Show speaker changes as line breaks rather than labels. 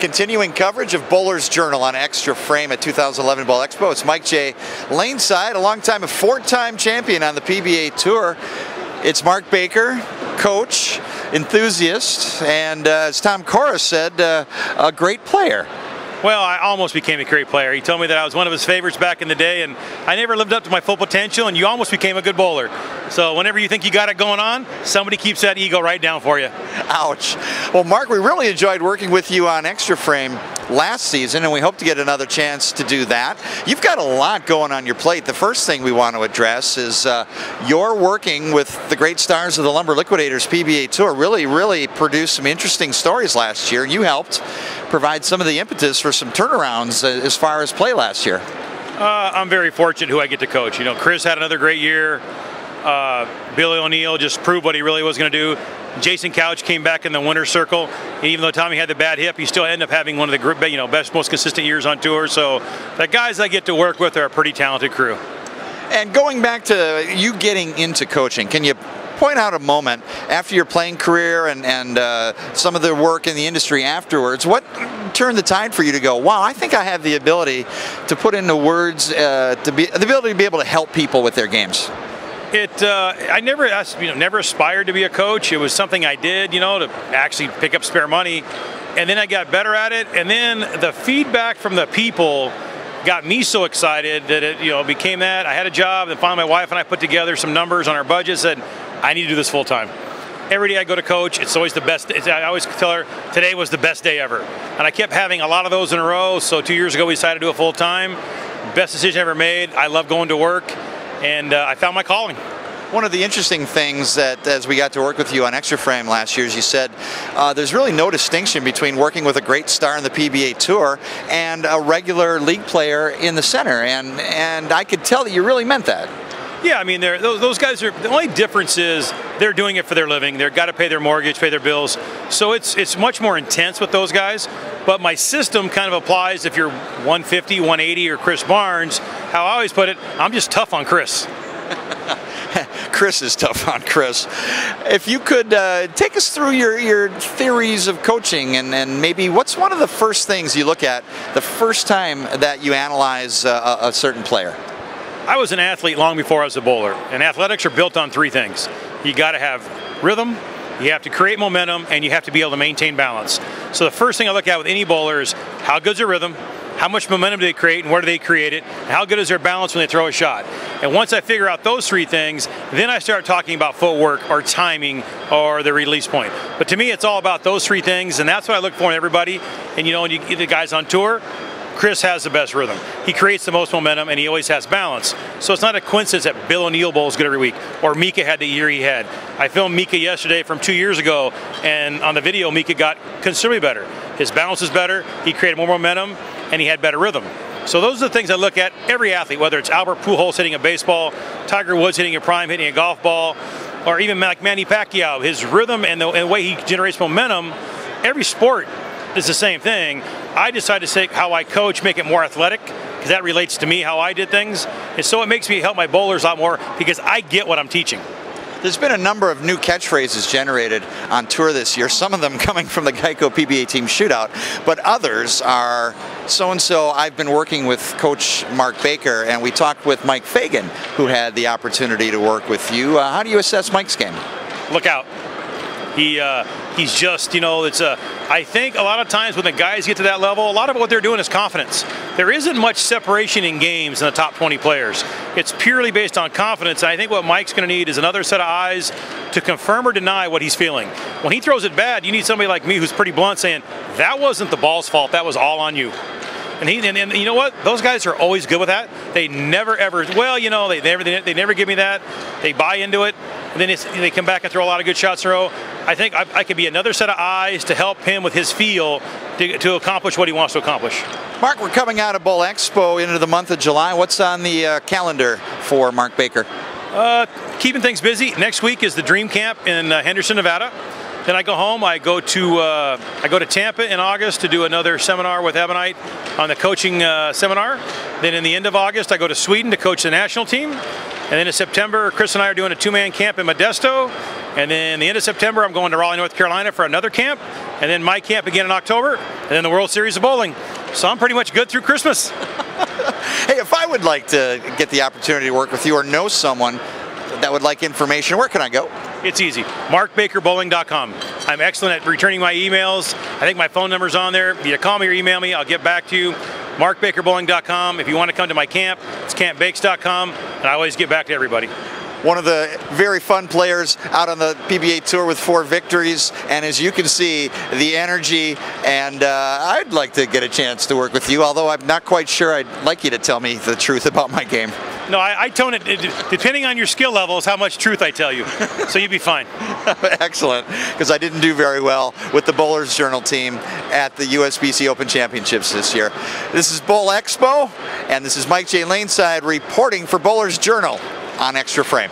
continuing coverage of Bowler's Journal on Xtra Frame at 2011 Bowl Expo. It's Mike J. Laneside, a long-time, a four-time champion on the PBA Tour. It's Mark Baker, coach, enthusiast, and as Tom Corris said, a great player.
Well, I almost became a great player. He told me that I was one of his favorites back in the day, and I never lived up to my full potential, and you almost became a good bowler. So whenever you think you got it going on, somebody keeps that ego right down for you.
Ouch. Well, Mark, we really enjoyed working with you on Xtra Frame last season, and we hope to get another chance to do that. You've got a lot going on your plate. The first thing we want to address is you're working with the great stars of the Lumber Liquidators PBA Tour. Really produced some interesting stories last year, and you helped provide some of the impetus for some turnarounds as far as play last year.
I'm very fortunate who I get to coach. You know, Chris had another great year. Billy O'Neill just proved what he really was going to do. Jason Couch came back in the winner's circle. And even though Tommy had the bad hip, he still ended up having one of the best, most consistent years on tour. So the guys I get to work with are a pretty talented crew.
And going back to you getting into coaching, can you point out a moment after your playing career and some of the work in the industry afterwards, what turned the tide for you to go, wow, I think I have the ability to put into words, the ability to be able to help people with their games?
I never aspired to be a coach. It was something I did, to actually pick up spare money. And then I got better at it. And then the feedback from the people got me so excited that it became that. I had a job, and finally my wife and I put together some numbers on our budget, said, I need to do this full time. Every day I go to coach, it's always the best. I always tell her, today was the best day ever. And I kept having a lot of those in a row, so 2 years ago we decided to do it full time. Best decision I ever made. I love going to work, and I found my calling.
One of the interesting things that, as we got to work with you on Xtra Frame last year, is you said there's really no distinction between working with a great star in the PBA Tour and a regular league player in the center, and I could tell that you really meant that.
Yeah, I mean, those guys are, the only difference is they're doing it for their living. They've got to pay their mortgage, pay their bills. So it's much more intense with those guys. But my system kind of applies if you're 150, 180, or Chris Barnes. How I always put it, I'm just tough on Chris.
Chris is tough on Chris. If you could take us through your theories of coaching, and maybe what's one of the first things you look at the first time that you analyze a certain player?
I was an athlete long before I was a bowler, and athletics are built on three things. You got to have rhythm, you have to create momentum, and you have to be able to maintain balance. So the first thing I look at with any bowler is how good's their rhythm, how much momentum do they create, and where do they create it, and how good is their balance when they throw a shot. And once I figure out those three things, then I start talking about footwork or timing or the release point. But to me, it's all about those three things, and that's what I look for in everybody. And when you get the guys on tour, Chris has the best rhythm. He creates the most momentum, and he always has balance. So it's not a coincidence that Bill O'Neill bowls good every week, or Mika had the year he had. I filmed Mika yesterday from 2 years ago, and on the video, Mika got considerably better. His balance is better, he created more momentum, and he had better rhythm. So those are the things I look at every athlete, whether it's Albert Pujols hitting a baseball, Tiger Woods hitting a prime, hitting a golf ball, or even like Manny Pacquiao. His rhythm and the way he generates momentum, every sport is the same thing. I decided to take how I coach, make it more athletic, because that relates to me, how I did things. And so it makes me help my bowlers a lot more because I get what I'm teaching.
There's been a number of new catchphrases generated on tour this year, some of them coming from the Geico PBA Team Shootout, but others are so-and-so. I've been working with Coach Mark Baker, and we talked with Mike Fagan, who had the opportunity to work with you. How do you assess Mike's game?
Look out. He's just, I think a lot of times when the guys get to that level, a lot of what they're doing is confidence. There isn't much separation in games in the top 20 players. It's purely based on confidence. And I think what Mike's going to need is another set of eyes to confirm or deny what he's feeling. When he throws it bad, you need somebody like me who's pretty blunt saying, that wasn't the ball's fault, that was all on you. And you know what? Those guys are always good with that. They never ever, they never give me that. They buy into it, and then they come back and throw a lot of good shots in a row. I think I could be another set of eyes to help him with his feel to accomplish what he wants to accomplish.
Mark, we're coming out of Bowl Expo into the month of July. What's on the calendar for Mark Baker?
Keeping things busy. Next week is the Dream Camp in Henderson, Nevada. Then I go home. I go to Tampa in August to do another seminar with Ebonite on the coaching seminar. Then in the end of August, I go to Sweden to coach the national team. And then in September, Chris and I are doing a two-man camp in Modesto. And then the end of September, I'm going to Raleigh, North Carolina for another camp. And then my camp again in October. And then the World Series of Bowling. So I'm pretty much good through Christmas.
Hey, if I would like to get the opportunity to work with you or know someone that would like information, where can I go?
It's easy. MarkBakerBowling.com. I'm excellent at returning my emails. I think my phone number's on there. You call me or email me, I'll get back to you. MarkBakerBowling.com. If you want to come to my camp, it's campbakes.com, and I always get back to everybody.
One of the very fun players out on the PBA Tour with 4 victories, and as you can see, the energy, and I'd like to get a chance to work with you, although I'm not quite sure. I'd like you to tell me the truth about my game.
No, I tone it, depending on your skill levels, how much truth I tell you, so you'd be fine.
Excellent, because I didn't do very well with the Bowlers Journal team at the USBC Open Championships this year. This is Bowl Expo, and this is Mike J. Laneside reporting for Bowlers Journal on Xtra Frame.